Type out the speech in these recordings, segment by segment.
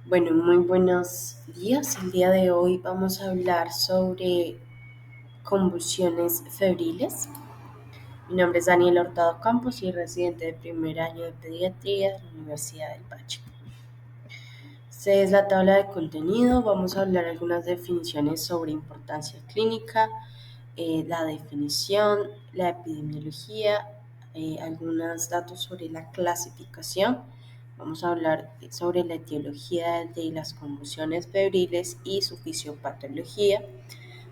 Bueno, muy buenos días. El día de hoy vamos a hablar sobre convulsiones febriles. Mi nombre es Daniel Hurtado Campos y residente de primer año de pediatría de la Universidad del Valle. Esta es la tabla de contenido. Vamos a hablar algunas definiciones sobre importancia clínica, la definición, la epidemiología, algunos datos sobre la clasificación. Vamos a hablar sobre la etiología de las convulsiones febriles y su fisiopatología.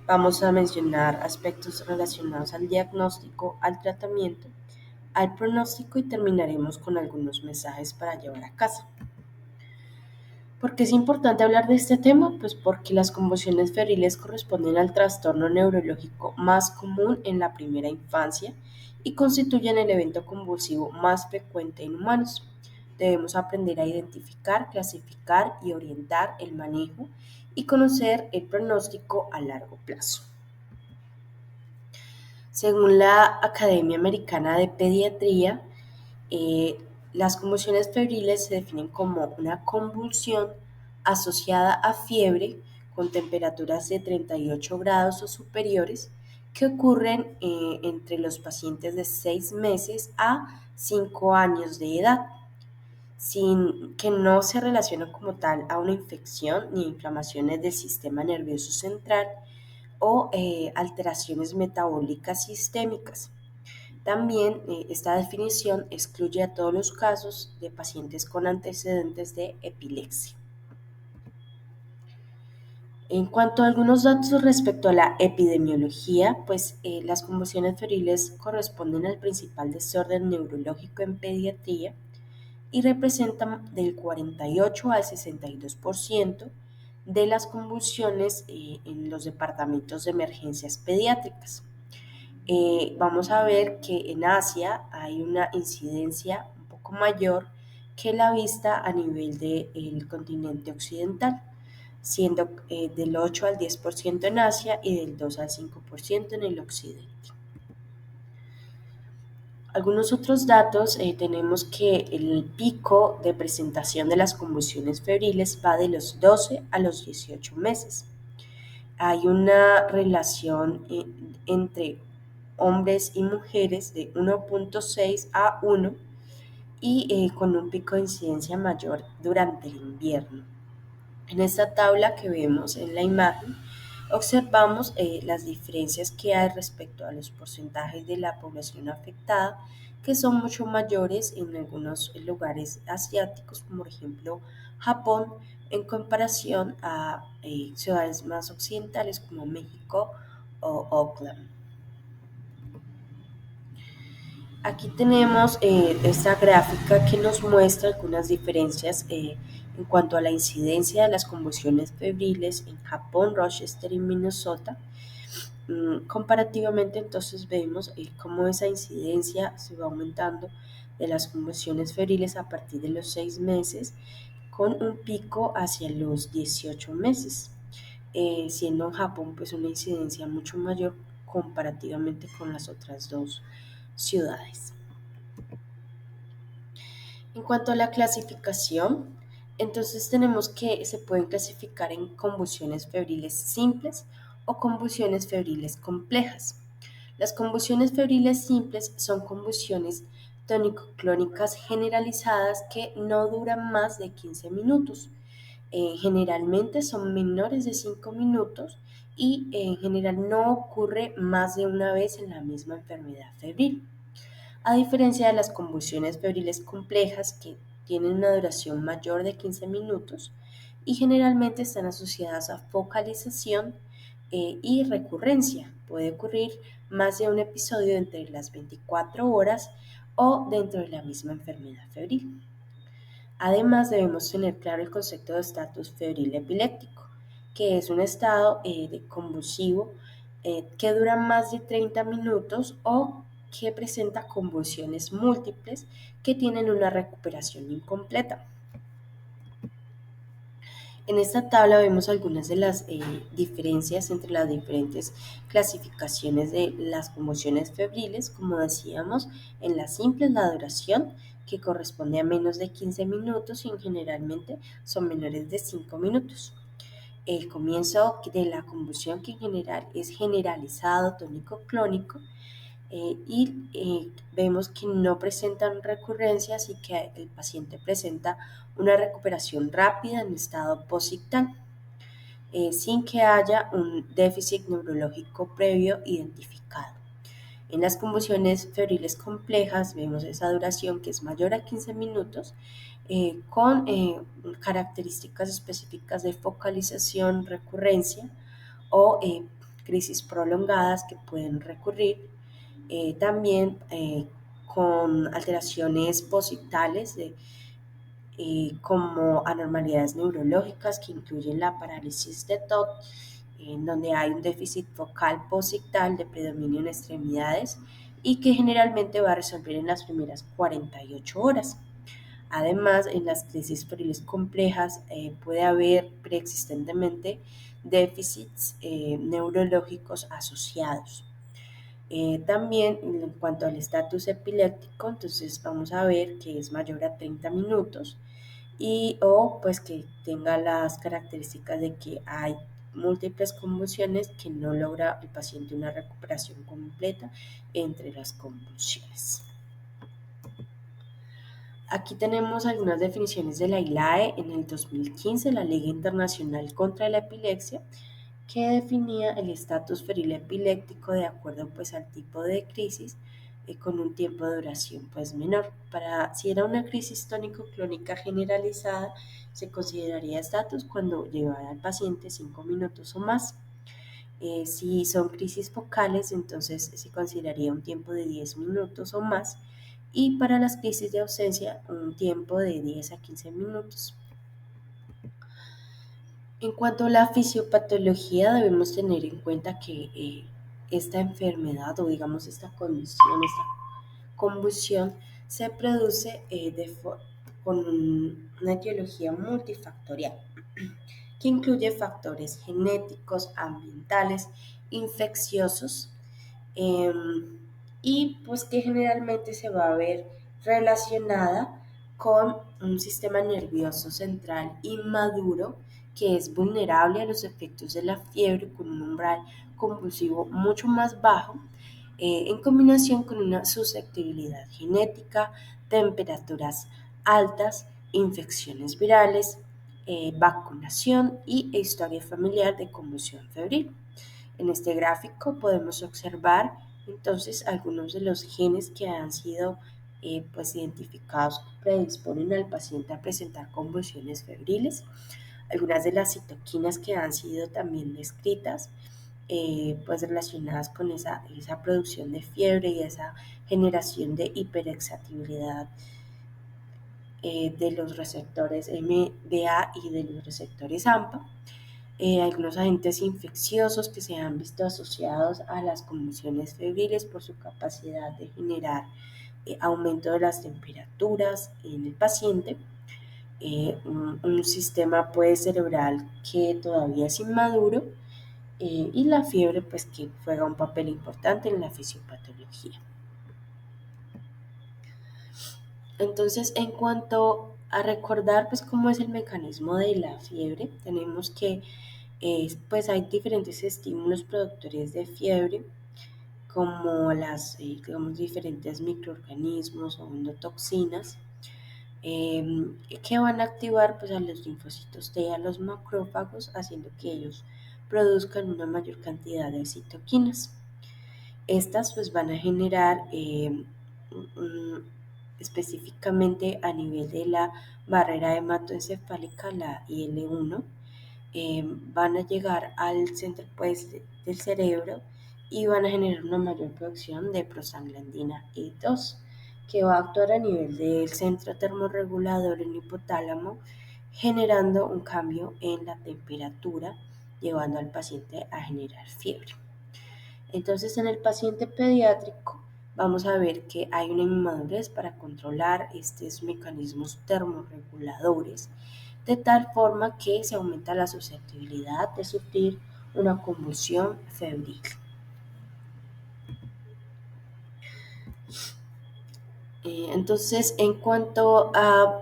Vamos a mencionar aspectos relacionados al diagnóstico, al tratamiento, al pronóstico y terminaremos con algunos mensajes para llevar a casa. ¿Por qué es importante hablar de este tema? Pues porque las convulsiones febriles corresponden al trastorno neurológico más común en la primera infancia y constituyen el evento convulsivo más frecuente en humanos. Debemos aprender a identificar, clasificar y orientar el manejo y conocer el pronóstico a largo plazo. Según la Academia Americana de Pediatría, eh, las convulsiones febriles se definen como una convulsión asociada a fiebre con temperaturas de 38 grados o superiores que ocurren entre los pacientes de 6 meses a 5 años de edad, sin que no se relaciona como tal a una infección ni inflamaciones del sistema nervioso central o alteraciones metabólicas sistémicas. También esta definición excluye a todos los casos de pacientes con antecedentes de epilepsia. En cuanto a algunos datos respecto a la epidemiología, pues las convulsiones febriles corresponden al principal desorden neurológico en pediatría y representan del 48 al 62% de las convulsiones en los departamentos de emergencias pediátricas. Vamos a ver que en Asia hay una incidencia un poco mayor que la vista a nivel del continente occidental, siendo del 8 al 10% en Asia y del 2 al 5% en el occidente. Algunos otros datos, tenemos que el pico de presentación de las convulsiones febriles va de los 12 a los 18 meses. Hay una relación entre hombres y mujeres de 1.6 a 1 y con un pico de incidencia mayor durante el invierno. En esta tabla que vemos en la imagen, observamos las diferencias que hay respecto a los porcentajes de la población afectada, que son mucho mayores en algunos lugares asiáticos, como por ejemplo Japón, en comparación a ciudades más occidentales como México o Oakland. Aquí tenemos esta gráfica que nos muestra algunas diferencias en cuanto a la incidencia de las convulsiones febriles en Japón, Rochester y Minnesota. Comparativamente, entonces vemos cómo esa incidencia se va aumentando de las convulsiones febriles a partir de los 6 meses, con un pico hacia los 18 meses, siendo en Japón pues una incidencia mucho mayor comparativamente con las otras dos ciudades. En cuanto a la clasificación, entonces tenemos que se pueden clasificar en convulsiones febriles simples o convulsiones febriles complejas. Las convulsiones febriles simples son convulsiones tónico-clónicas generalizadas que no duran más de 15 minutos. Generalmente son menores de 5 minutos y en general no ocurre más de una vez en la misma enfermedad febril. A diferencia de las convulsiones febriles complejas que tienen una duración mayor de 15 minutos y generalmente están asociadas a focalización y recurrencia. Puede ocurrir más de un episodio entre las 24 horas o dentro de la misma enfermedad febril. Además, debemos tener claro el concepto de estatus febril epiléptico, que es un estado convulsivo que dura más de 30 minutos o que presenta convulsiones múltiples que tienen una recuperación incompleta. En esta tabla vemos algunas de las diferencias entre las diferentes clasificaciones de las convulsiones febriles. Como decíamos, en las simples la duración que corresponde a menos de 15 minutos y generalmente son menores de 5 minutos. El comienzo de la convulsión, que en general es generalizado tónico-clónico, vemos que no presentan recurrencias y que el paciente presenta una recuperación rápida en estado posictal, sin que haya un déficit neurológico previo identificado. En las convulsiones febriles complejas vemos esa duración que es mayor a 15 minutos, con características específicas de focalización, recurrencia o crisis prolongadas que pueden recurrir, también con alteraciones posictales como anormalidades neurológicas que incluyen la parálisis de TOC, en donde hay un déficit focal posictal de predominio en extremidades y que generalmente va a resolver en las primeras 48 horas. Además, en las crisis febriles complejas puede haber preexistentemente déficits neurológicos asociados. También en cuanto al estatus epiléptico, entonces vamos a ver que es mayor a 30 minutos y o pues que tenga las características de que hay múltiples convulsiones, que no logra el paciente una recuperación completa entre las convulsiones. Aquí tenemos algunas definiciones de la ILAE en el 2015, la Liga Internacional contra la Epilepsia, que definía el estatus febril epiléptico de acuerdo pues al tipo de crisis, con un tiempo de duración pues menor. Si era una crisis tónico-clónica generalizada, se consideraría estatus cuando llevara al paciente 5 minutos o más. Si son crisis focales, entonces se consideraría un tiempo de 10 minutos o más, y para las crisis de ausencia un tiempo de 10 a 15 minutos. En cuanto a la fisiopatología, debemos tener en cuenta que esta enfermedad o digamos esta condición, esta convulsión, se produce con una etiología multifactorial que incluye factores genéticos, ambientales, infecciosos, eh, y pues que generalmente se va a ver relacionada con un sistema nervioso central inmaduro que es vulnerable a los efectos de la fiebre, con un umbral convulsivo mucho más bajo, en combinación con una susceptibilidad genética, temperaturas altas, infecciones virales, vacunación y historia familiar de convulsión febril. En este gráfico podemos observar entonces algunos de los genes que han sido pues identificados que predisponen al paciente a presentar convulsiones febriles, algunas de las citoquinas que han sido también descritas, pues relacionadas con esa producción de fiebre y esa generación de hiperexcitabilidad de los receptores MDA y de los receptores AMPA. Algunos agentes infecciosos que se han visto asociados a las convulsiones febriles por su capacidad de generar aumento de las temperaturas en el paciente, un sistema pues cerebral que todavía es inmaduro, y la fiebre pues que juega un papel importante en la fisiopatología. Entonces, en cuanto a recordar pues cómo es el mecanismo de la fiebre, tenemos que pues hay diferentes estímulos productores de fiebre, como las digamos, diferentes microorganismos o endotoxinas, que van a activar pues, a los linfocitos T y a los macrófagos, haciendo que ellos produzcan una mayor cantidad de citoquinas. Estas pues, van a generar específicamente a nivel de la barrera hematoencefálica, la IL-1, van a llegar al centro pues, del cerebro y van a generar una mayor producción de prostaglandina E2, que va a actuar a nivel del centro termorregulador en hipotálamo, generando un cambio en la temperatura, llevando al paciente a generar fiebre. Entonces, en el paciente pediátrico vamos a ver que hay una inmadurez para controlar estos mecanismos termorreguladores, de tal forma que se aumenta la susceptibilidad de sufrir una convulsión febril. Entonces, en cuanto a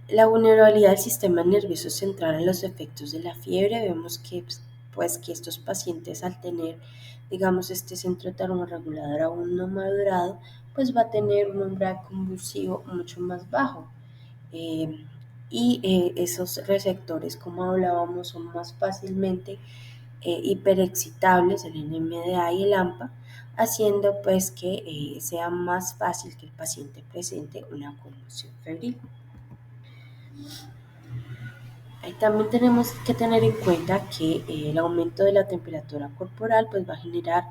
la vulnerabilidad del sistema nervioso central a los efectos de la fiebre, vemos que, pues, que estos pacientes al tener, digamos, este centro termorregulador aún no madurado, pues va a tener un umbral convulsivo mucho más bajo. Eh, Esos receptores, como hablábamos, son más fácilmente hiperexcitables, el NMDA y el AMPA, haciendo pues que sea más fácil que el paciente presente una convulsión febril. Ahí también tenemos que tener en cuenta que el aumento de la temperatura corporal pues va a generar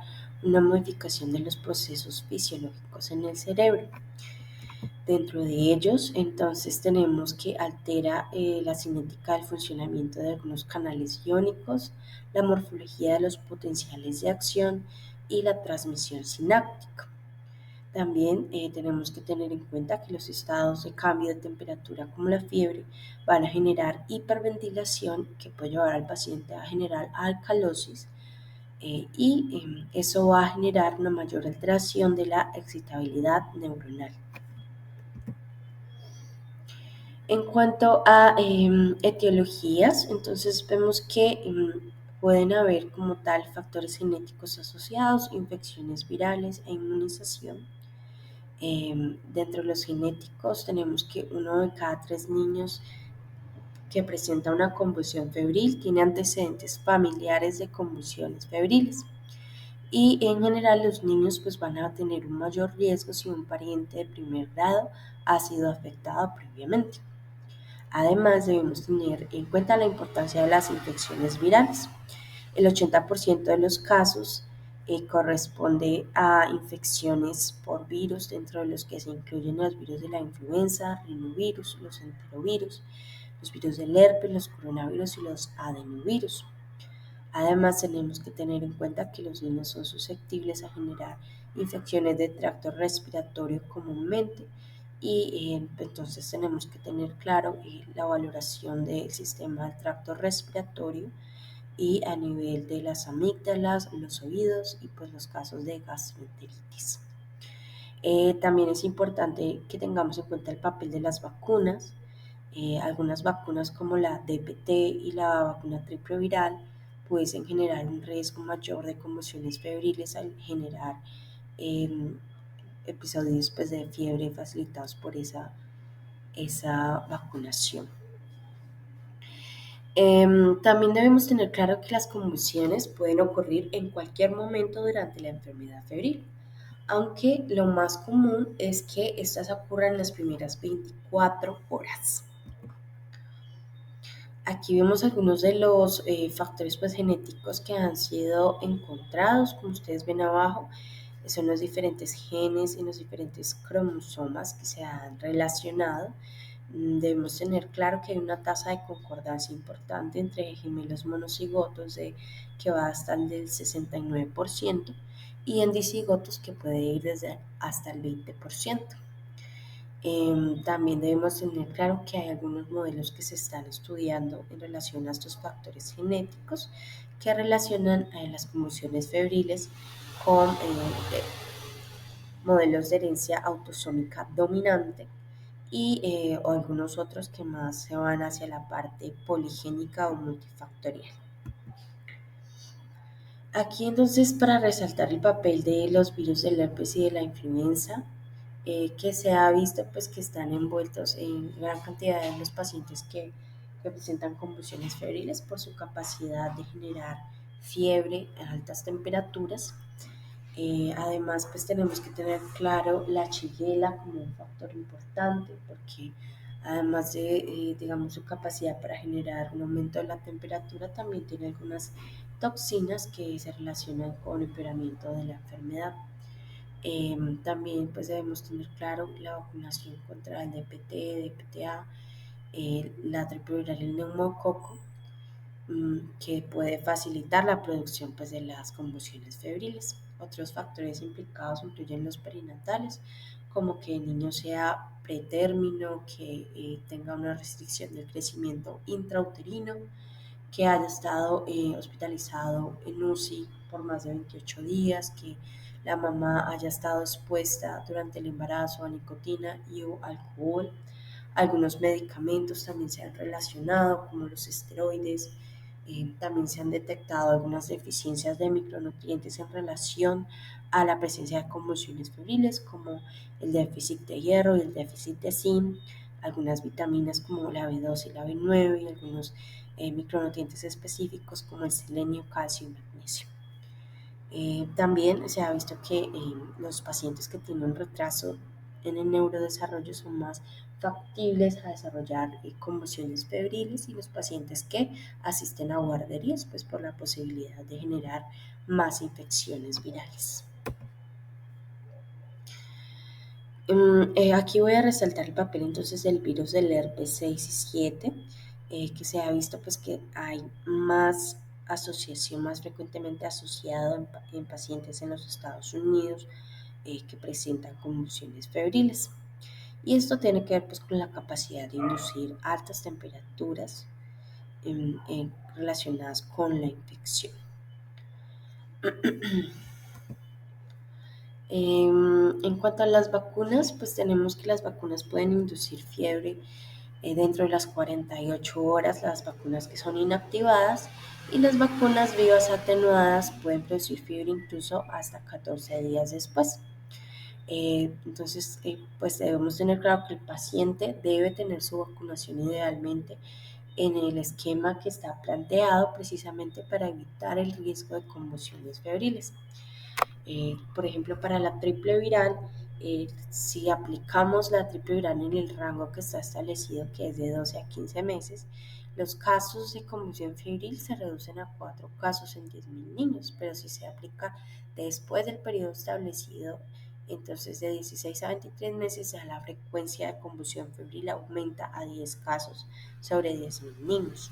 una modificación de los procesos fisiológicos en el cerebro. Dentro de ellos, entonces tenemos que altera la cinética del funcionamiento de algunos canales iónicos, la morfología de los potenciales de acción y la transmisión sináptica. También tenemos que tener en cuenta que los estados de cambio de temperatura como la fiebre van a generar hiperventilación que puede llevar al paciente a generar alcalosis eso va a generar una mayor alteración de la excitabilidad neuronal. En cuanto a etiologías, entonces vemos que pueden haber como tal factores genéticos asociados, infecciones virales e inmunización. Dentro de los genéticos tenemos que 1 de cada 3 niños que presenta una convulsión febril tiene antecedentes familiares de convulsiones febriles. Y en general los niños pues van a tener un mayor riesgo si un pariente de primer grado ha sido afectado previamente. Además, debemos tener en cuenta la importancia de las infecciones virales. El 80% de los casos corresponde a infecciones por virus, dentro de los que se incluyen los virus de la influenza, rinovirus, los enterovirus, los virus del herpes, los coronavirus y los adenovirus. Además, tenemos que tener en cuenta que los niños son susceptibles a generar infecciones de tracto respiratorio comúnmente y entonces tenemos que tener claro la valoración del sistema del tracto respiratorio y a nivel de las amígdalas, los oídos y pues los casos de gastroenteritis. También es importante que tengamos en cuenta el papel de las vacunas. Algunas vacunas como la DPT y la vacuna triple viral pueden generar un riesgo mayor de conmociones febriles al generar eh, episodios pues, de fiebre facilitados por esa vacunación. También debemos tener claro que las convulsiones pueden ocurrir en cualquier momento durante la enfermedad febril, aunque lo más común es que estas ocurran en las primeras 24 horas. Aquí vemos algunos de los factores pues, genéticos que han sido encontrados, como ustedes ven abajo, son los diferentes genes y los diferentes cromosomas que se han relacionado. Debemos tener claro que hay una tasa de concordancia importante entre gemelos monocigotos que va hasta el del 69% y en dicigotos que puede ir desde hasta el 20%. También debemos tener claro que hay algunos modelos que se están estudiando en relación a estos factores genéticos que relacionan las conmociones febriles con modelos de herencia autosómica dominante o algunos otros que más se van hacia la parte poligénica o multifactorial. Aquí entonces para resaltar el papel de los virus del herpes y de la influenza, que se ha visto pues que están envueltos en gran cantidad de los pacientes que presentan convulsiones febriles por su capacidad de generar fiebre a altas temperaturas. Además, pues tenemos que tener claro la shigella como un factor importante porque además de, digamos, su capacidad para generar un aumento de la temperatura, también tiene algunas toxinas que se relacionan con el empeoramiento de la enfermedad. También pues debemos tener claro la vacunación contra el DPT, DPTA, la triple viral y el neumococo, que puede facilitar la producción pues, de las convulsiones febriles. Otros factores implicados incluyen los perinatales, como que el niño sea pretérmino, que tenga una restricción del crecimiento intrauterino, que haya estado hospitalizado en UCI por más de 28 días, que la mamá haya estado expuesta durante el embarazo a nicotina y o alcohol. Algunos medicamentos también se han relacionado, como los esteroides. También se han detectado algunas deficiencias de micronutrientes en relación a la presencia de convulsiones febriles, como el déficit de hierro y el déficit de zinc, algunas vitaminas como la B2 y la B9 y algunos micronutrientes específicos como el selenio, calcio y magnesio. También se ha visto que los pacientes que tienen un retraso en el neurodesarrollo son más factibles a desarrollar convulsiones febriles y los pacientes que asisten a guarderías, pues por la posibilidad de generar más infecciones virales. Aquí voy a resaltar el papel entonces del virus del herpes 6 y 7, que se ha visto pues que hay más asociación, más frecuentemente asociado en pacientes en los Estados Unidos que presentan convulsiones febriles. Y esto tiene que ver pues con la capacidad de inducir altas temperaturas relacionadas con la infección. En cuanto a las vacunas, pues tenemos que las vacunas pueden inducir fiebre dentro de las 48 horas, las vacunas que son inactivadas, y las vacunas vivas atenuadas pueden producir fiebre incluso hasta 14 días después. Entonces, pues debemos tener claro que el paciente debe tener su vacunación idealmente en el esquema que está planteado precisamente para evitar el riesgo de convulsiones febriles. Por ejemplo, para la triple viral, si aplicamos la triple viral en el rango que está establecido, que es de 12 a 15 meses, los casos de convulsión febril se reducen a 4 casos en 10.000 niños, pero si se aplica después del periodo establecido, entonces de 16 a 23 meses, ya la frecuencia de convulsión febril aumenta a 10 casos sobre 10.000 niños.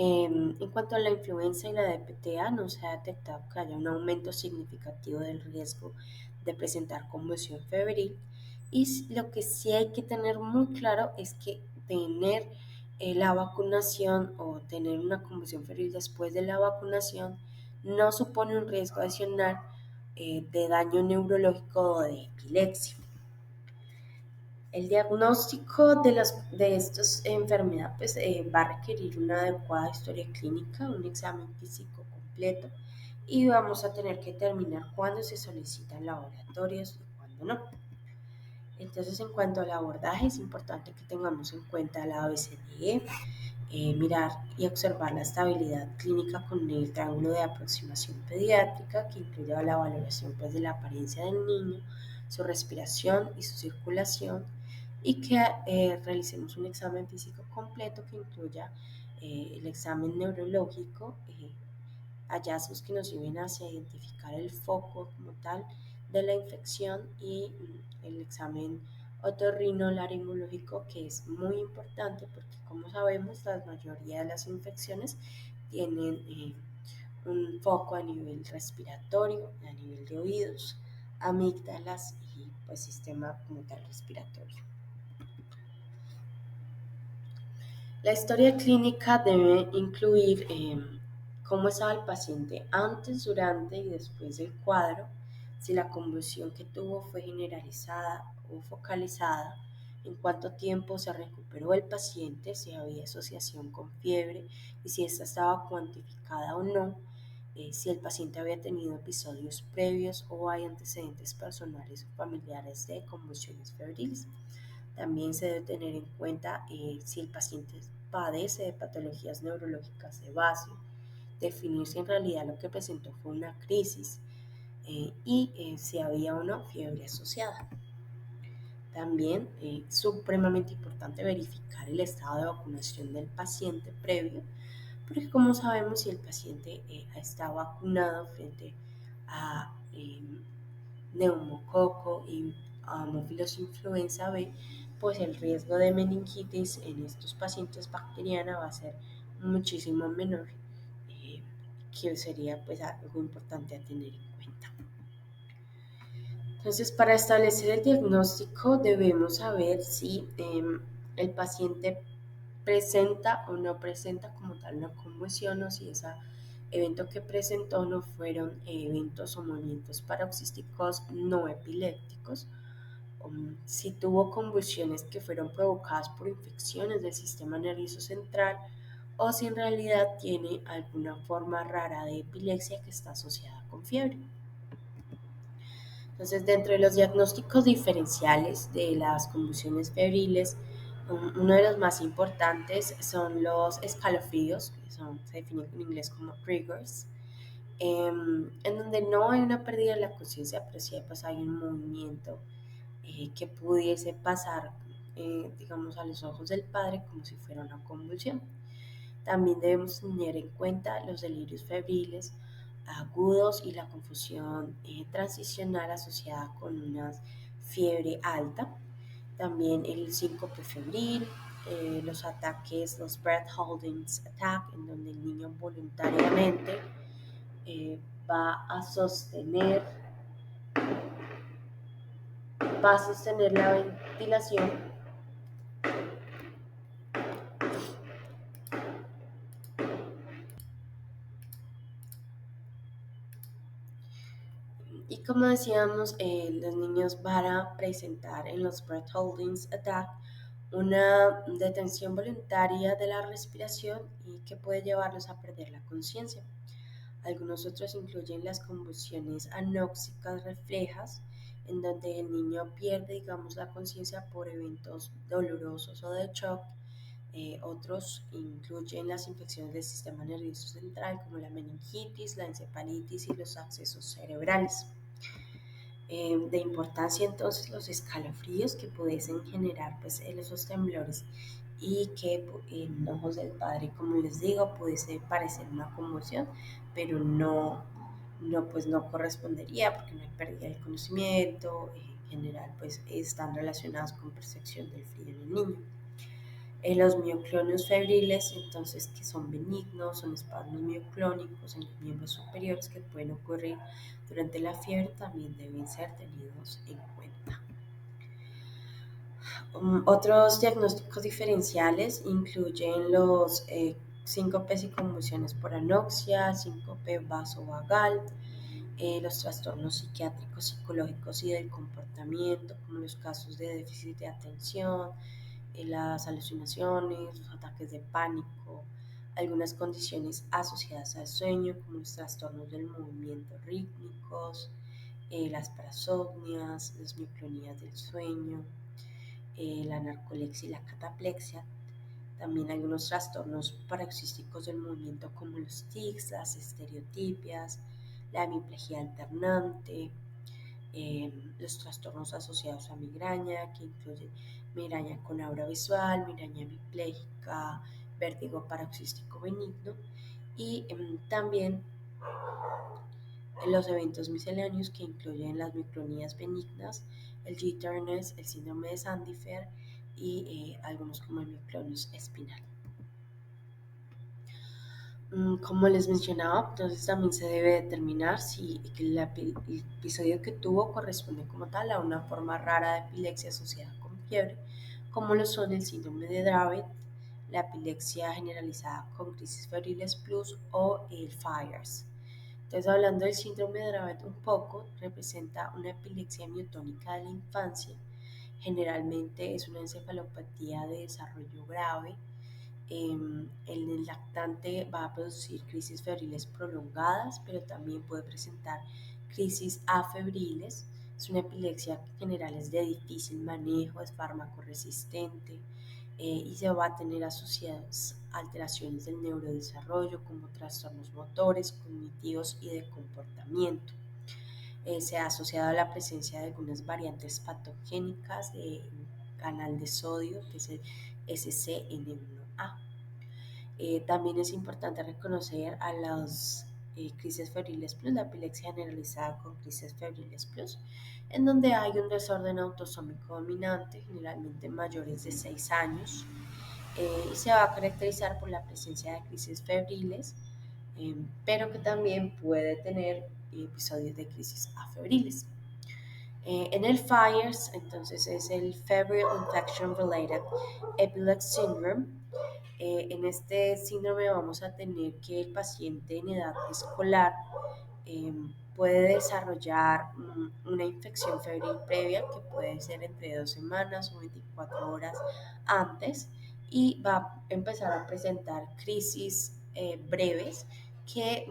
En cuanto a la influenza y la DPTA, no se ha detectado que haya un aumento significativo del riesgo de presentar convulsión febril. Y lo que sí hay que tener muy claro es que tener la vacunación o tener una convulsión febril después de la vacunación no supone un riesgo adicional de daño neurológico o de epilepsia. El diagnóstico de estas enfermedades pues, va a requerir una adecuada historia clínica, un examen físico completo y vamos a tener que determinar cuándo se solicitan laboratorios y cuándo no. Entonces, en cuanto al abordaje, es importante que tengamos en cuenta la ABCDE, mirar y observar la estabilidad clínica con el triángulo de aproximación pediátrica, que incluye la valoración pues, de la apariencia del niño, su respiración y su circulación, y que realicemos un examen físico completo que incluya el examen neurológico, hallazgos que nos lleven hacia identificar el foco como tal de la infección y el examen otorrinolaringológico, que es muy importante porque como sabemos la mayoría de las infecciones tienen un foco a nivel respiratorio, a nivel de oídos, amígdalas y pues sistema como tal respiratorio. La historia clínica debe incluir cómo estaba el paciente antes, durante y después del cuadro, si la convulsión que tuvo fue generalizada o focalizada, en cuánto tiempo se recuperó el paciente, si había asociación con fiebre y si esta estaba cuantificada o no, si el paciente había tenido episodios previos o hay antecedentes personales o familiares de convulsiones febriles. También se debe tener en cuenta si el paciente padece de patologías neurológicas de base, definir si en realidad lo que presentó fue una crisis y si había o no fiebre asociada. También es supremamente importante verificar el estado de vacunación del paciente previo, porque como sabemos si el paciente está vacunado frente a neumococo y Haemophilus influenza B, pues el riesgo de meningitis en estos pacientes bacteriana va a ser muchísimo menor, eh, que sería pues algo importante a tener en cuenta. Entonces, para establecer el diagnóstico debemos saber si el paciente presenta o no presenta como tal una convulsión o si esa evento que presentó no fueron eventos o movimientos paroxísticos no epilépticos. Si tuvo convulsiones que fueron provocadas por infecciones del sistema nervioso central o si en realidad tiene alguna forma rara de epilepsia que está asociada con fiebre. Entonces, dentro de los diagnósticos diferenciales de las convulsiones febriles, uno de los más importantes son los escalofríos, se definen en inglés como triggers, en donde no hay una pérdida de la conciencia, pero sí hay un movimiento que pudiese pasar, digamos, a los ojos del padre como si fuera una convulsión. También debemos tener en cuenta los delirios febriles agudos y la confusión transicional asociada con una fiebre alta. También el síncope febril, los ataques, los breath holdings attack, en donde el niño voluntariamente eh, va a sostener va a sostener la ventilación y como decíamos, los niños van a presentar en los breath holdings attack una detención voluntaria de la respiración y que puede llevarlos a perder la conciencia. Algunos otros incluyen las convulsiones anóxicas reflejas, en donde el niño pierde, digamos, la conciencia por eventos dolorosos o de shock. Otros incluyen las infecciones del sistema nervioso central, como la meningitis, la encefalitis y los abscesos cerebrales. De importancia entonces los escalofríos que pudiesen generar pues esos temblores y que en ojos del padre, como les digo, pudiese parecer una conmoción, pero no correspondería porque no hay pérdida del conocimiento. En general pues están relacionados con percepción del frío en el niño. Los mioclonios febriles, entonces, que son benignos, son espasmos mioclónicos en los miembros superiores que pueden ocurrir durante la fiebre, también deben ser tenidos en cuenta. Otros diagnósticos diferenciales incluyen los síncopes y convulsiones por anoxia, síncope vasovagal, los trastornos psiquiátricos, psicológicos y del comportamiento, como los casos de déficit de atención, las alucinaciones, los ataques de pánico, algunas condiciones asociadas al sueño, como los trastornos del movimiento rítmicos, las parasomnias, las micronías del sueño, la narcolepsia y la cataplexia. También algunos trastornos paroxísticos del movimiento como los tics, las estereotipias, la hemiplegia alternante, los trastornos asociados a migraña, que incluyen migraña con aura visual, migraña hemipléjica, vértigo paroxístico benigno y también los eventos misceláneos que incluyen las micronías benignas, el jitterness, el síndrome de Sandifer y algunos como el miclonus espinal. Como les mencionaba, entonces también se debe determinar si el episodio que tuvo corresponde como tal a una forma rara de epilepsia asociada con fiebre, como lo son el síndrome de Dravet, la epilepsia generalizada con crisis febriles plus o el FIRES. Entonces, hablando del síndrome de Dravet un poco, representa una epilepsia miotónica de la infancia. Generalmente es una encefalopatía de desarrollo grave. El lactante va a producir crisis febriles prolongadas, pero también puede presentar crisis afebriles. Es una epilepsia que en general es de difícil manejo, es fármaco resistente y se va a tener asociadas alteraciones del neurodesarrollo como trastornos motores, cognitivos y de comportamiento. Se ha asociado a la presencia de algunas variantes patogénicas de canal de sodio, que es el SCN1A. También es importante reconocer a las crisis febriles plus, la epilepsia generalizada con crisis febriles plus, en donde hay un desorden autosómico dominante, generalmente mayores de 6 años, y se va a caracterizar por la presencia de crisis febriles, pero que también puede tener episodios de crisis afebriles. En el FIRES, entonces es el Febrile Infection Related Epilepsy Syndrome. En este síndrome vamos a tener que el paciente en edad escolar eh, puede desarrollar una infección febril previa que puede ser entre 2 semanas o 24 horas antes y va a empezar a presentar crisis breves que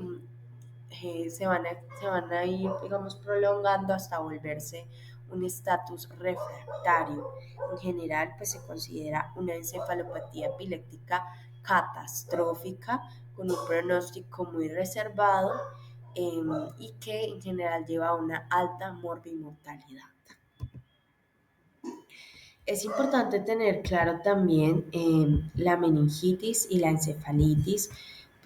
se van a ir, digamos, prolongando hasta volverse un estatus refractario. En general, pues se considera una encefalopatía epiléptica catastrófica con un pronóstico muy reservado eh, y que en general lleva a una alta morbimortalidad. Es importante tener claro también la meningitis y la encefalitis,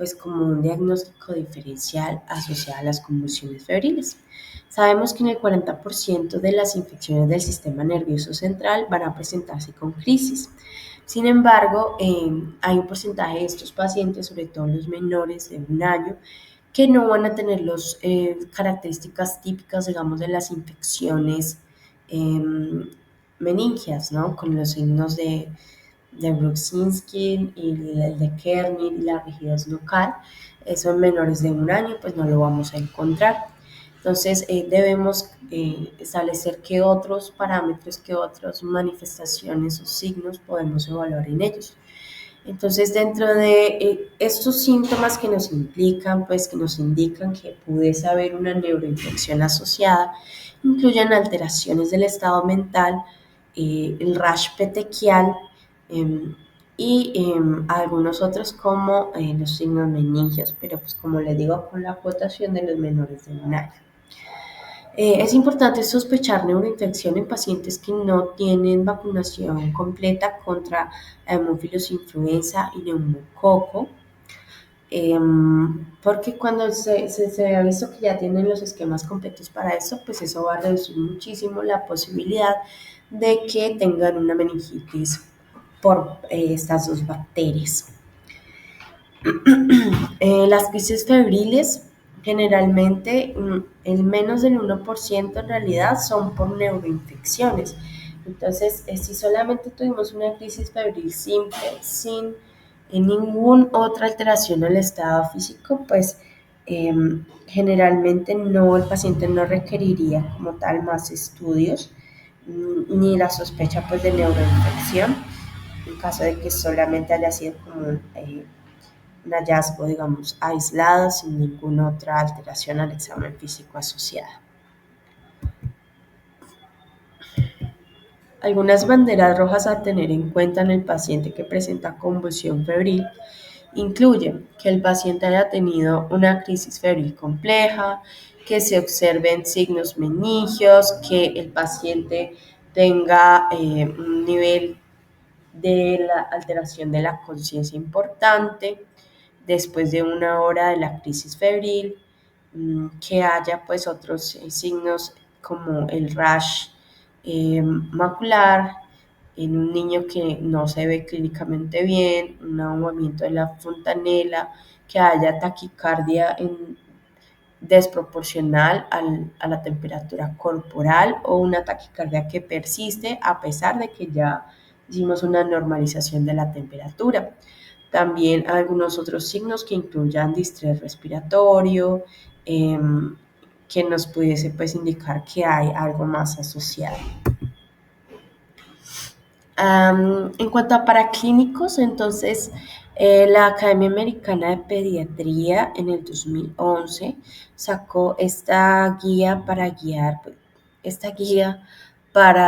pues como un diagnóstico diferencial asociado a las convulsiones febriles. Sabemos que en el 40% de las infecciones del sistema nervioso central van a presentarse con crisis. Sin embargo, hay un porcentaje de estos pacientes, sobre todo los menores de 1 año, que no van a tener las características típicas, digamos, de las infecciones eh, meningias, ¿no? Con los signos de Brudzinski y el de Kerner y la rigidez local. Eso en menores de 1 año, pues no lo vamos a encontrar. Entonces, debemos establecer qué otros parámetros, qué otras manifestaciones o signos podemos evaluar en ellos. Entonces, dentro de estos síntomas que nos implican, pues que nos indican que pudiese haber una neuroinfección asociada, incluyen alteraciones del estado mental, el rash petequial eh, y algunos otros como los signos meningios, pero pues como les digo, con la acotación de los menores de 1 año. Es importante sospechar neuroinfección en pacientes que no tienen vacunación completa contra hemófilos influenza y neumococo, porque cuando se ha visto que ya tienen los esquemas completos para eso, pues eso va a reducir muchísimo la posibilidad de que tengan una meningitis por estas dos bacterias. Las crisis febriles generalmente el menos del 1% en realidad son por neuroinfecciones. Entonces, si solamente tuvimos una crisis febril simple sin ninguna otra alteración al estado físico, pues generalmente no, el paciente no requeriría como tal más estudios ni la sospecha pues de neuroinfección en caso de que solamente haya sido como un hallazgo, digamos, aislado sin ninguna otra alteración al examen físico asociada. Algunas banderas rojas a tener en cuenta en el paciente que presenta convulsión febril incluyen que el paciente haya tenido una crisis febril compleja, que se observen signos meningios, que el paciente tenga un nivel de la alteración de la conciencia importante después de 1 hora de la crisis febril, que haya pues otros signos como el rash macular en un niño que no se ve clínicamente bien, un ahumamiento de la fontanela, que haya taquicardia desproporcional a la temperatura corporal o una taquicardia que persiste a pesar de que ya hicimos una normalización de la temperatura. También algunos otros signos que incluyan distrés respiratorio, eh, que nos pudiese pues indicar que hay algo más asociado. En cuanto a paraclínicos, entonces la Academia Americana de Pediatría en el 2011 sacó esta guía para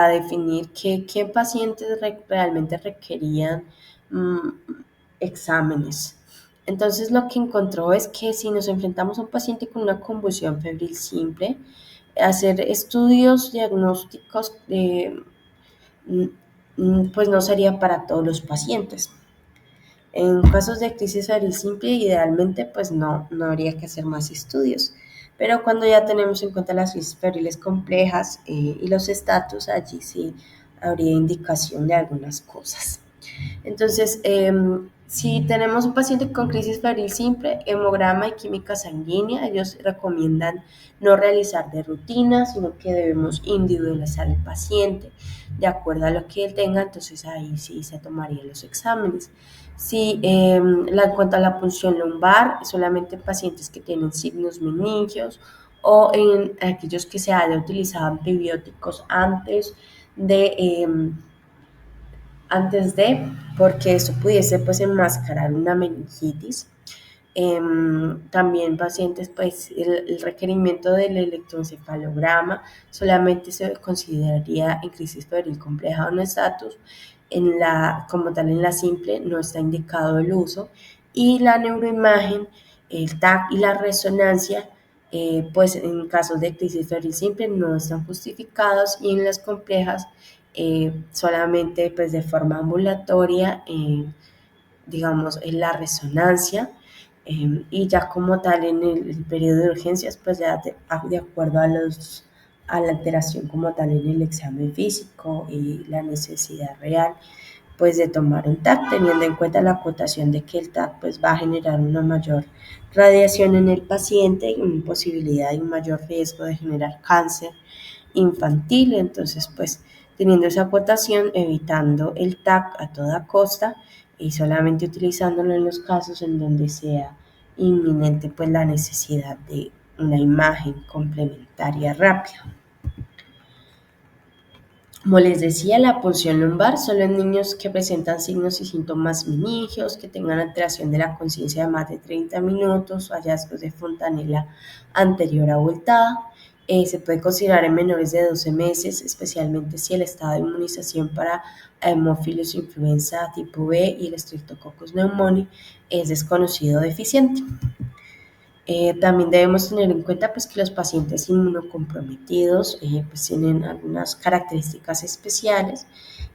definir qué pacientes realmente requerían mm, exámenes. Entonces lo que encontró es que si nos enfrentamos a un paciente con una convulsión febril simple, hacer estudios diagnósticos pues no sería para todos los pacientes. En casos de crisis febril simple, idealmente pues no habría que hacer más estudios. Pero cuando ya tenemos en cuenta las crisis febriles complejas y los estatus, allí sí habría indicación de algunas cosas. Entonces, Si tenemos un paciente con crisis febril simple, hemograma y química sanguínea, ellos recomiendan no realizar de rutina, sino que debemos individualizar el paciente de acuerdo a lo que él tenga, entonces ahí sí se tomarían los exámenes. Si en cuanto a la punción lumbar, solamente en pacientes que tienen signos meningios o en aquellos que se haya utilizado antibióticos antes de, porque eso pudiese pues enmascarar una meningitis. También pacientes, pues el requerimiento del electroencefalograma solamente se consideraría en crisis febril compleja o no estatus, como tal en la simple no está indicado el uso, y la neuroimagen, el TAC y la resonancia, pues en casos de crisis febril simple no están justificados, y en las complejas solamente pues de forma ambulatoria, digamos, en la resonancia, y ya como tal en el periodo de urgencias, pues ya de acuerdo a la alteración como tal en el examen físico y la necesidad real, pues de tomar un TAC, teniendo en cuenta la acotación de que el TAC pues va a generar una mayor radiación en el paciente y una posibilidad y un mayor riesgo de generar cáncer infantil. Entonces, pues teniendo esa acotación, evitando el TAC a toda costa y solamente utilizándolo en los casos en donde sea inminente pues la necesidad de una imagen complementaria rápida. Como les decía, la punción lumbar solo en niños que presentan signos y síntomas meningios, que tengan alteración de la conciencia de más de 30 minutos o hallazgos de fontanela anterior abultada. Se puede considerar en menores de 12 meses, especialmente si el estado de inmunización para Haemophilus influenza tipo B y el Streptococcus pneumoniae es desconocido o deficiente. También debemos tener en cuenta pues, que los pacientes inmunocomprometidos pues, tienen algunas características especiales,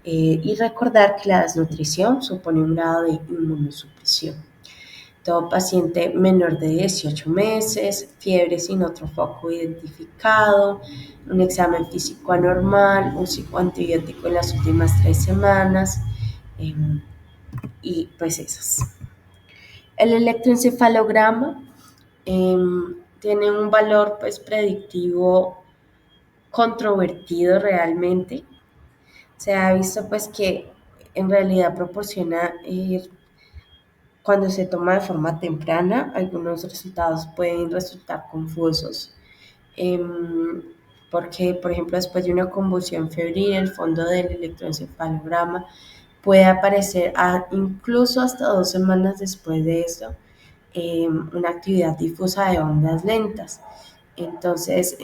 y recordar que la desnutrición supone un grado de inmunosupresión. Todo paciente menor de 18 meses, fiebre sin otro foco identificado, un examen físico anormal, un ciclo antibiótico en las últimas 3 semanas, eh, y pues esas. El electroencefalograma tiene un valor pues predictivo controvertido realmente. Se ha visto pues que en realidad proporciona, cuando se toma de forma temprana, algunos resultados pueden resultar confusos, porque por ejemplo después de una convulsión febril el fondo del electroencefalograma puede aparecer incluso hasta 2 semanas después de esto, una actividad difusa de ondas lentas. Entonces,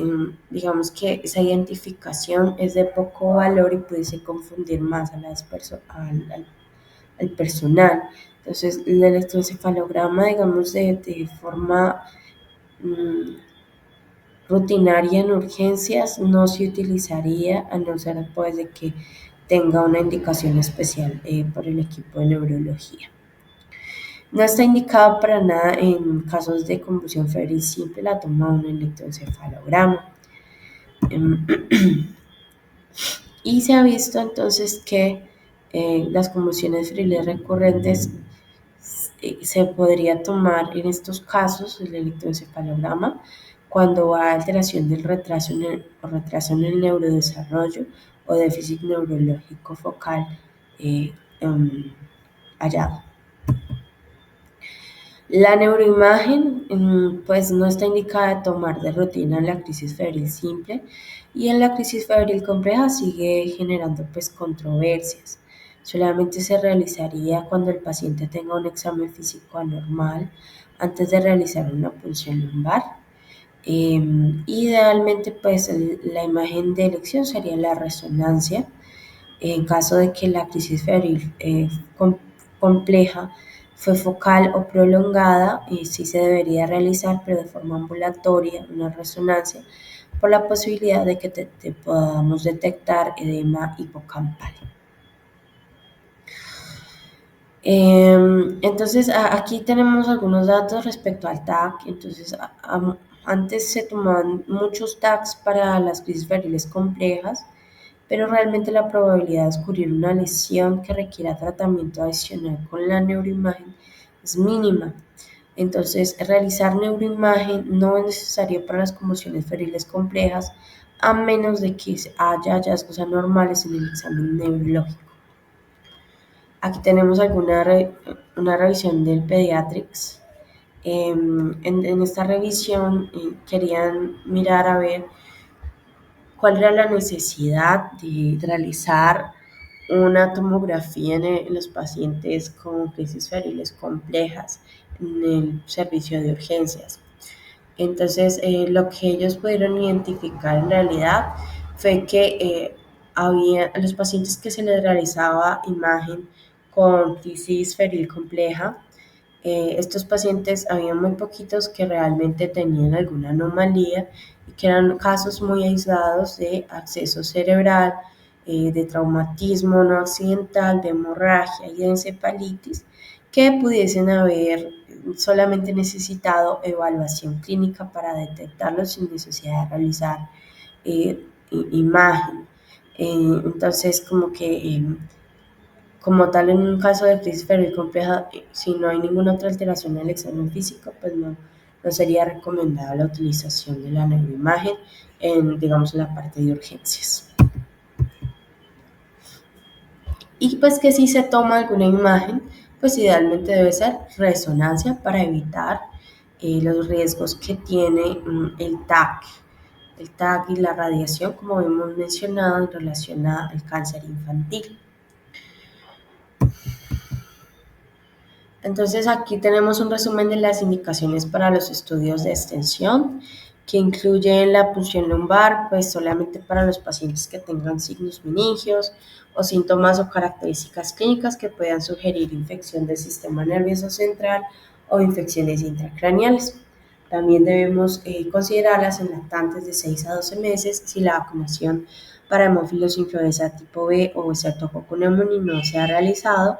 digamos que esa identificación es de poco valor y pudiese confundir más al personal. Entonces, el electroencefalograma, digamos, de forma rutinaria en urgencias no se utilizaría, a no ser pues de que tenga una indicación especial por el equipo de neurología. No está indicado para nada en casos de convulsión febril simple la toma de un electroencefalograma. Y se ha visto entonces que las convulsiones febriles recurrentes se podría tomar en estos casos el electroencefalograma cuando hay alteración del retraso en el neurodesarrollo o déficit neurológico focal hallado. La neuroimagen pues no está indicada de tomar de rutina en la crisis febril simple, y en la crisis febril compleja sigue generando pues controversias. Solamente se realizaría cuando el paciente tenga un examen físico anormal antes de realizar una punción lumbar. Idealmente pues la imagen de elección sería la resonancia. En caso de que la crisis febril compleja fue focal o prolongada, sí se debería realizar, pero de forma ambulatoria, una resonancia, por la posibilidad de que podamos detectar edema hipocampal. Entonces, aquí tenemos algunos datos respecto al TAC. Entonces, antes se tomaban muchos TACs para las crisis febriles complejas, pero realmente la probabilidad de descubrir una lesión que requiera tratamiento adicional con la neuroimagen es mínima. Entonces, realizar neuroimagen no es necesario para las conmociones febriles complejas, a menos de que haya hallazgos anormales en el examen neurológico. Aquí tenemos una revisión del Pediatrics. En esta revisión querían mirar a ver cuál era la necesidad de realizar una tomografía en los pacientes con crisis febriles complejas en el servicio de urgencias. Entonces, lo que ellos pudieron identificar en realidad fue que había a los pacientes que se les realizaba imagen con crisis febril compleja. Estos pacientes, había muy poquitos que realmente tenían alguna anomalía y que eran casos muy aislados de acceso cerebral, de traumatismo no accidental, de hemorragia y de encefalitis, que pudiesen haber solamente necesitado evaluación clínica para detectarlos sin necesidad de realizar imagen. Entonces, como tal, en un caso de crisis febril compleja, si no hay ninguna otra alteración en el examen físico, pues no sería recomendada la utilización de la neuroimagen digamos, en la parte de urgencias. Y pues que si se toma alguna imagen, pues idealmente debe ser resonancia para evitar los riesgos que tiene el TAC y la radiación, como hemos mencionado, en relación al cáncer infantil. Entonces aquí tenemos un resumen de las indicaciones para los estudios de extensión, que incluyen la punción lumbar, pues solamente para los pacientes que tengan signos meningios o síntomas o características clínicas que puedan sugerir infección del sistema nervioso central o infecciones intracraneales. También debemos considerarlas en lactantes de 6 a 12 meses si la vacunación para hemófilos influenza tipo B o Streptococcus pneumoniae no se ha realizado,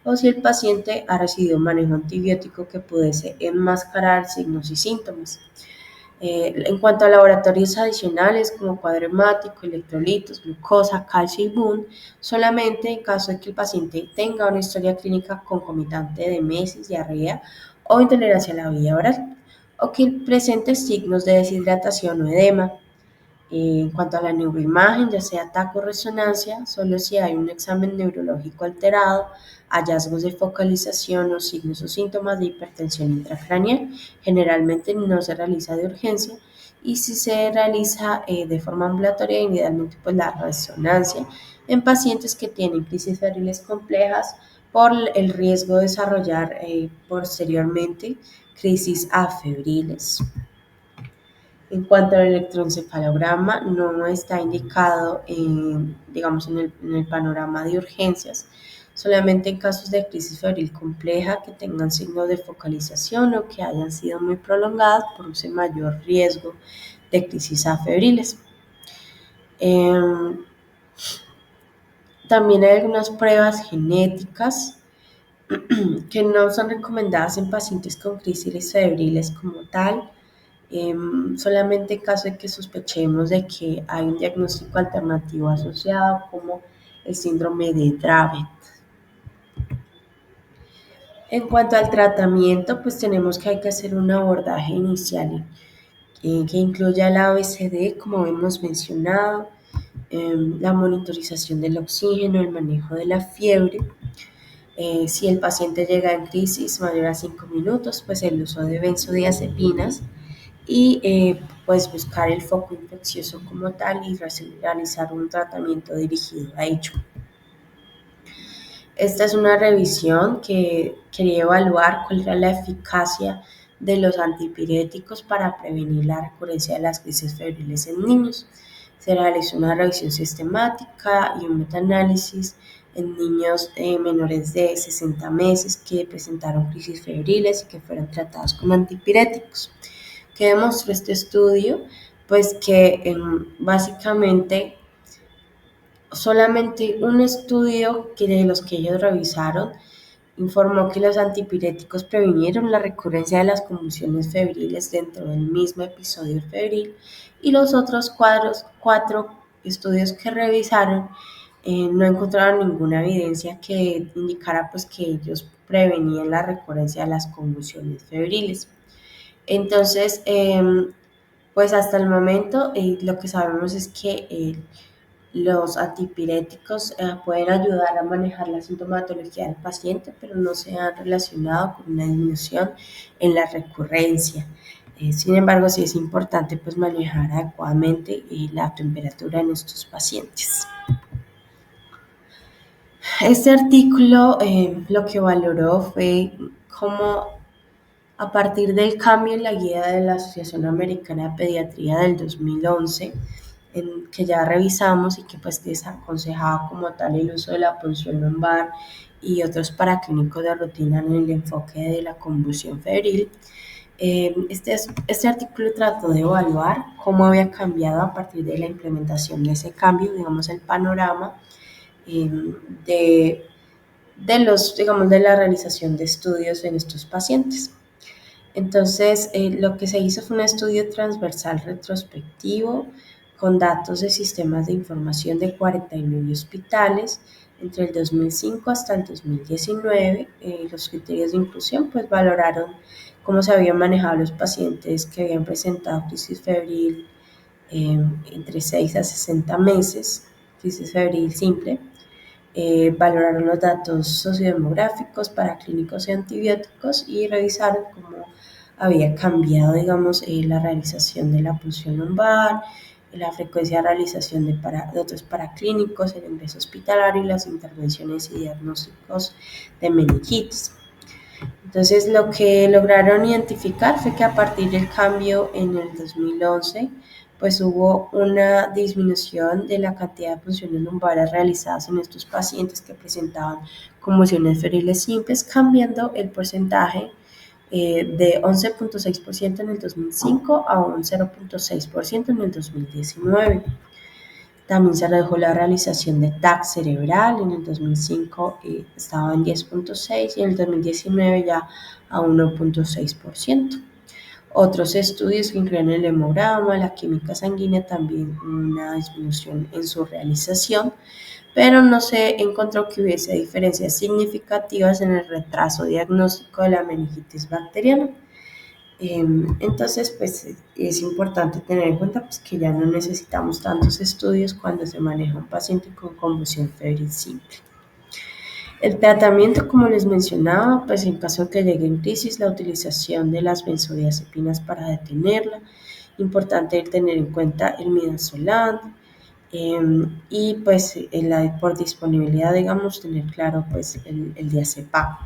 o si el paciente ha recibido manejo antibiótico que pudiese enmascarar signos y síntomas. En cuanto a laboratorios adicionales como cuadro hemático, electrolitos, glucosa, calcio y BUN, solamente en caso de que el paciente tenga una historia clínica concomitante de meses, diarrea o intolerancia a la vía oral, o que presente signos de deshidratación o edema. En cuanto a la neuroimagen, ya sea TAC o resonancia, solo si hay un examen neurológico alterado, hallazgos de focalización o signos o síntomas de hipertensión intracraneal, generalmente no se realiza de urgencia, y si se realiza de forma ambulatoria, idealmente pues la resonancia en pacientes que tienen crisis febriles complejas por el riesgo de desarrollar posteriormente crisis afebriles. En cuanto al electroencefalograma, no está indicado digamos, en el panorama de urgencias, solamente en casos de crisis febril compleja que tengan signos de focalización o que hayan sido muy prolongadas por ese mayor riesgo de crisis afebriles. También hay algunas pruebas genéticas que no son recomendadas en pacientes con crisis febriles como tal, solamente en caso de que sospechemos de que hay un diagnóstico alternativo asociado como el síndrome de Dravet. En cuanto al tratamiento, pues tenemos que hay que hacer un abordaje inicial que incluya la ABCD, como hemos mencionado, la monitorización del oxígeno, el manejo de la fiebre. Si el paciente llega en crisis mayor a 5 minutos, pues el uso de benzodiazepinas y pues buscar el foco infeccioso como tal y realizar un tratamiento dirigido a ello. Esta es una revisión que quería evaluar cuál era la eficacia de los antipiréticos para prevenir la recurrencia de las crisis febriles en niños. Se realizó una revisión sistemática y un metaanálisis en niños menores de 60 meses que presentaron crisis febriles y que fueron tratados con antipiréticos. ¿Qué demostró este estudio? Pues que básicamente solamente un estudio de los que ellos revisaron informó que los antipiréticos previnieron la recurrencia de las convulsiones febriles dentro del mismo episodio febril, y los otros cuatro estudios que revisaron no encontraron ninguna evidencia que indicara pues que ellos prevenían la recurrencia de las convulsiones febriles. Entonces, pues hasta el momento lo que sabemos es que los antipiréticos pueden ayudar a manejar la sintomatología del paciente, pero no se han relacionado con una disminución en la recurrencia. Sin embargo, sí es importante pues manejar adecuadamente la temperatura en estos pacientes. Este artículo lo que valoró fue cómo a partir del cambio en la guía de la Asociación Americana de Pediatría del 2011, que ya revisamos y que pues desaconsejaba como tal el uso de la punción lumbar y otros paraclínicos de rutina en el enfoque de la convulsión febril, este artículo trató de evaluar cómo había cambiado a partir de la implementación de ese cambio, digamos, el panorama eh, de, digamos, de la realización de estudios en estos pacientes. Entonces, lo que se hizo fue un estudio transversal retrospectivo con datos de sistemas de información de 49 hospitales entre el 2005 hasta el 2019. Los criterios de inclusión pues valoraron cómo se habían manejado los pacientes que habían presentado crisis febril entre 6 a 60 meses, crisis febril simple. Valoraron los datos sociodemográficos, paraclínicos y antibióticos y revisaron cómo había cambiado, digamos, la realización de la punción lumbar, la frecuencia de realización de otros paraclínicos, el ingreso hospitalario y las intervenciones y diagnósticos de meningitis. Entonces, lo que lograron identificar fue que a partir del cambio en el 2011, pues hubo una disminución de la cantidad de punciones lumbares realizadas en estos pacientes que presentaban convulsiones febriles simples, cambiando el porcentaje de 11.6% en el 2005 a un 0.6% en el 2019. También se redujo la realización de TAC cerebral, en el 2005 estaba en 10.6 y en el 2019 ya a 1.6%. Otros estudios que incluyen el hemograma, la química sanguínea, también una disminución en su realización, pero no se encontró que hubiese diferencias significativas en el retraso diagnóstico de la meningitis bacteriana. Entonces, pues es importante tener en cuenta pues, que ya no necesitamos tantos estudios cuando se maneja un paciente con convulsión febril simple. El tratamiento, como les mencionaba, pues en caso de que llegue en crisis, la utilización de las benzodiazepinas para detenerla. Importante tener en cuenta el midazolam y pues por disponibilidad, digamos, tener claro pues el diazepam.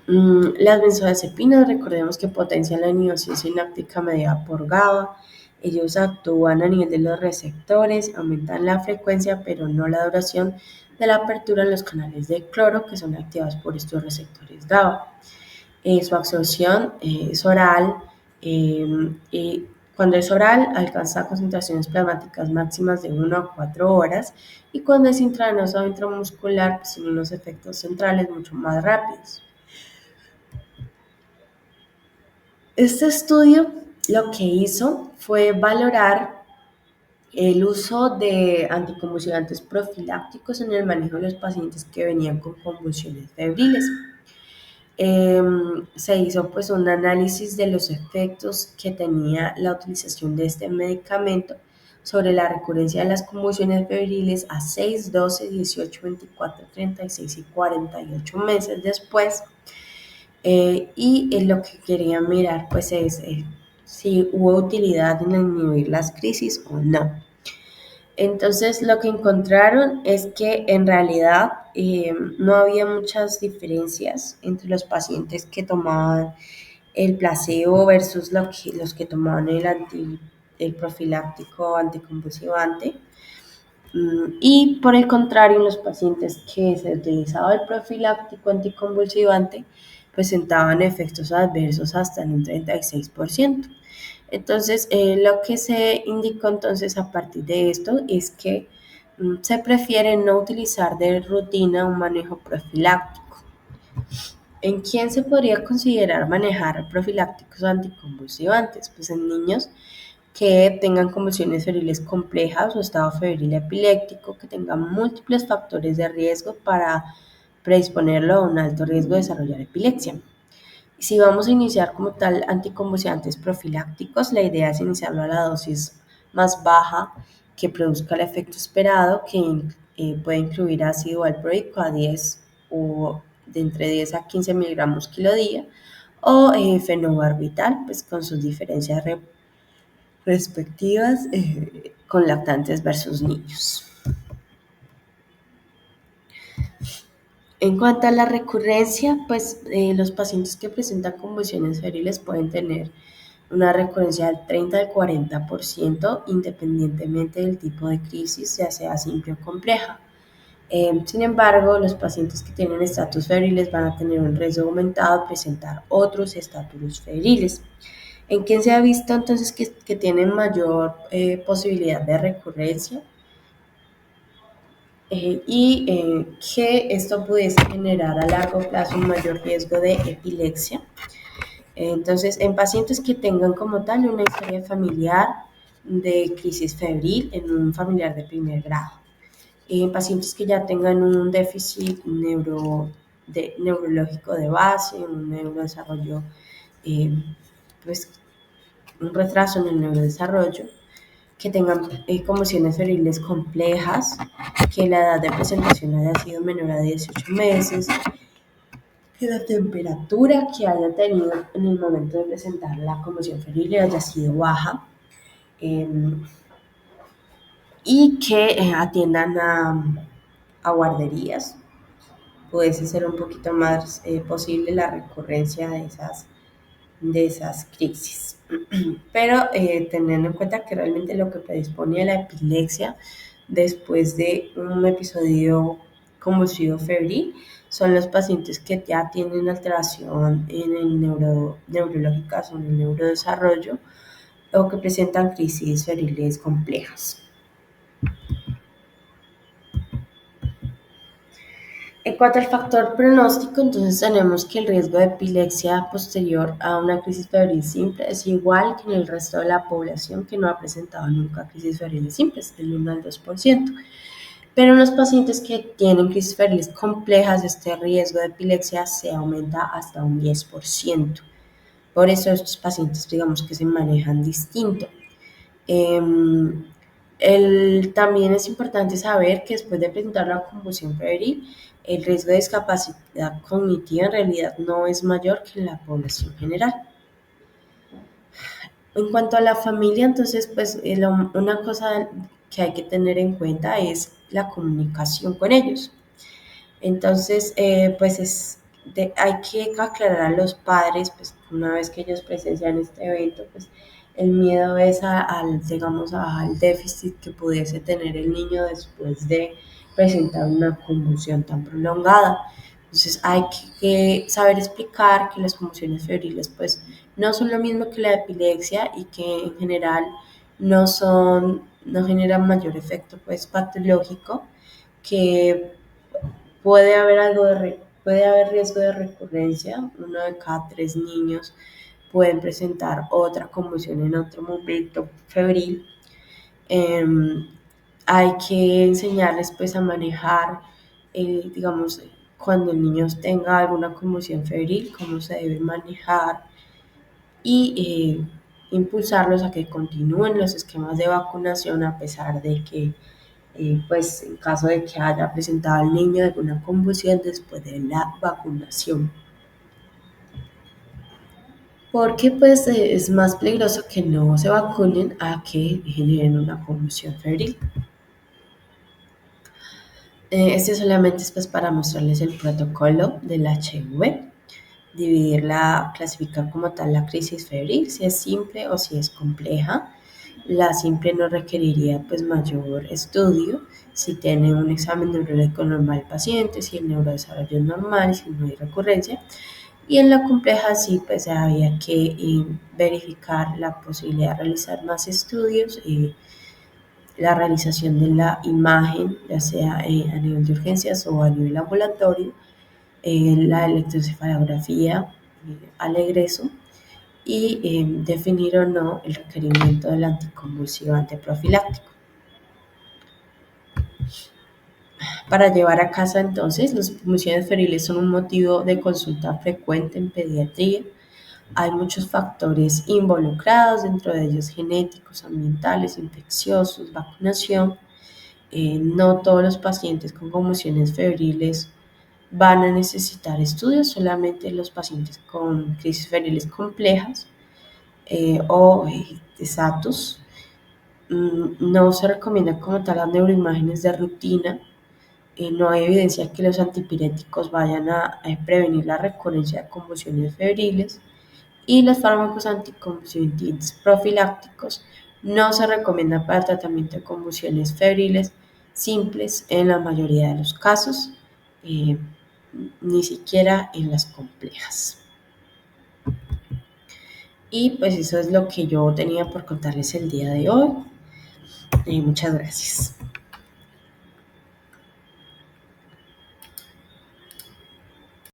Las benzodiazepinas, recordemos que potencian la inhibición sináptica mediada por GABA. Ellos actúan a nivel de los receptores, aumentan la frecuencia, pero no la duración de la apertura en los canales de cloro que son activados por estos receptores GABA. Su absorción es oral. Cuando es oral, alcanza concentraciones plasmáticas máximas de 1 a 4 horas y cuando es intravenoso o intramuscular, pues tiene unos efectos centrales mucho más rápidos. Este estudio lo que hizo fue valorar el uso de anticonvulsivantes profilácticos en el manejo de los pacientes que venían con convulsiones febriles. Se hizo pues un análisis de los efectos que tenía la utilización de este medicamento sobre la recurrencia de las convulsiones febriles a 6, 12, 18, 24, 36 y 48 meses después. Y lo que quería mirar pues es si hubo utilidad en inhibir las crisis o no. Entonces lo que encontraron es que en realidad no había muchas diferencias entre los pacientes que tomaban el placebo versus los que tomaban el profiláctico anticonvulsivante. Y por el contrario, en los pacientes que se utilizaba el profiláctico anticonvulsivante presentaban efectos adversos hasta en un 36%. Entonces, lo que se indicó entonces a partir de esto es que se prefiere no utilizar de rutina un manejo profiláctico. ¿En quién se podría considerar manejar profilácticos anticonvulsivantes? Pues en niños que tengan convulsiones febriles complejas o estado febril epiléptico, que tengan múltiples factores de riesgo para predisponerlo a un alto riesgo de desarrollar epilepsia. Si vamos a iniciar como tal anticonvulsivantes profilácticos, la idea es iniciarlo a la dosis más baja que produzca el efecto esperado, que puede incluir ácido valproico a 10 o de entre 10 a 15 miligramos kilo día, o fenobarbital, pues con sus diferencias respectivas con lactantes versus niños. En cuanto a la recurrencia, pues los pacientes que presentan convulsiones febriles pueden tener una recurrencia del 30 al 40% independientemente del tipo de crisis, ya sea simple o compleja. Sin embargo, los pacientes que tienen estatus febriles van a tener un riesgo aumentado de presentar otros estatus febriles. ¿En quién se ha visto entonces que tienen mayor posibilidad de recurrencia? Que esto pudiese generar a largo plazo un mayor riesgo de epilepsia. Entonces, en pacientes que tengan como tal una historia familiar de crisis febril en un familiar de primer grado. En pacientes que ya tengan un déficit neurológico de base, un neurodesarrollo, eh, pues un retraso en el neurodesarrollo, que tengan conmociones febriles complejas, que la edad de presentación haya sido menor a 18 meses, que la temperatura que haya tenido en el momento de presentar la conmoción febril haya sido baja, eh, y que atiendan a guarderías. Pudiese ser un poquito más posible la recurrencia de esas crisis. Pero teniendo en cuenta que realmente lo que predispone a la epilepsia después de un episodio convulsivo febril son los pacientes que ya tienen alteración en el neurológicas o en el neurodesarrollo o que presentan crisis febriles complejas. En cuanto al factor pronóstico, entonces tenemos que el riesgo de epilepsia posterior a una crisis febril simple es igual que en el resto de la población que no ha presentado nunca crisis febriles simples, del 1 al 2%. Pero en los pacientes que tienen crisis febriles complejas, este riesgo de epilepsia se aumenta hasta un 10%. Por eso estos pacientes, digamos que se manejan distinto. También es importante saber que después de presentar la convulsión febril, el riesgo de discapacidad cognitiva en realidad no es mayor que en la población general. En cuanto a la familia, entonces, pues una cosa que hay que tener en cuenta es la comunicación con ellos. Entonces, pues hay que aclarar a los padres, pues una vez que ellos presencian este evento, pues el miedo es digamos, al déficit que pudiese tener el niño después de presentar una convulsión tan prolongada. Entonces hay que saber explicar que las convulsiones febriles pues no son lo mismo que la epilepsia y que en general no generan mayor efecto pues patológico, que puede haber riesgo de recurrencia. 1 de cada 3 niños pueden presentar otra convulsión en otro momento febril. Hay que enseñarles pues a manejar, digamos, cuando el niño tenga alguna convulsión febril, cómo se debe manejar y impulsarlos a que continúen los esquemas de vacunación a pesar de que pues en caso de que haya presentado el niño alguna convulsión después de la vacunación. Porque pues es más peligroso que no se vacunen a que generen una convulsión febril. Este solamente es pues para mostrarles el protocolo del HIV, clasificar como tal la crisis febril, si es simple o si es compleja. La simple no requeriría pues mayor estudio, si tiene un examen neurológico normal el paciente, si el neurodesarrollo es normal, si no hay recurrencia. Y en la compleja sí pues había que verificar la posibilidad de realizar más estudios, la realización de la imagen, ya sea a nivel de urgencias o a nivel ambulatorio, la electroencefalografía al egreso y definir o no el requerimiento del anticonvulsivante profiláctico. Para llevar a casa entonces, las convulsiones febriles son un motivo de consulta frecuente en pediatría. Hay muchos factores involucrados, dentro de ellos genéticos, ambientales, infecciosos, vacunación. No todos los pacientes con convulsiones febriles van a necesitar estudios, solamente los pacientes con crisis febriles complejas o de SATUS. No se recomienda como tal las neuroimágenes de rutina. No hay evidencia que los antipiréticos vayan a prevenir la recurrencia de convulsiones febriles y los fármacos anticonvulsivantes profilácticos no se recomiendan para el tratamiento de convulsiones febriles simples en la mayoría de los casos, eh, ni siquiera en las complejas. Y pues eso es lo que yo tenía por contarles el día de hoy. Muchas gracias.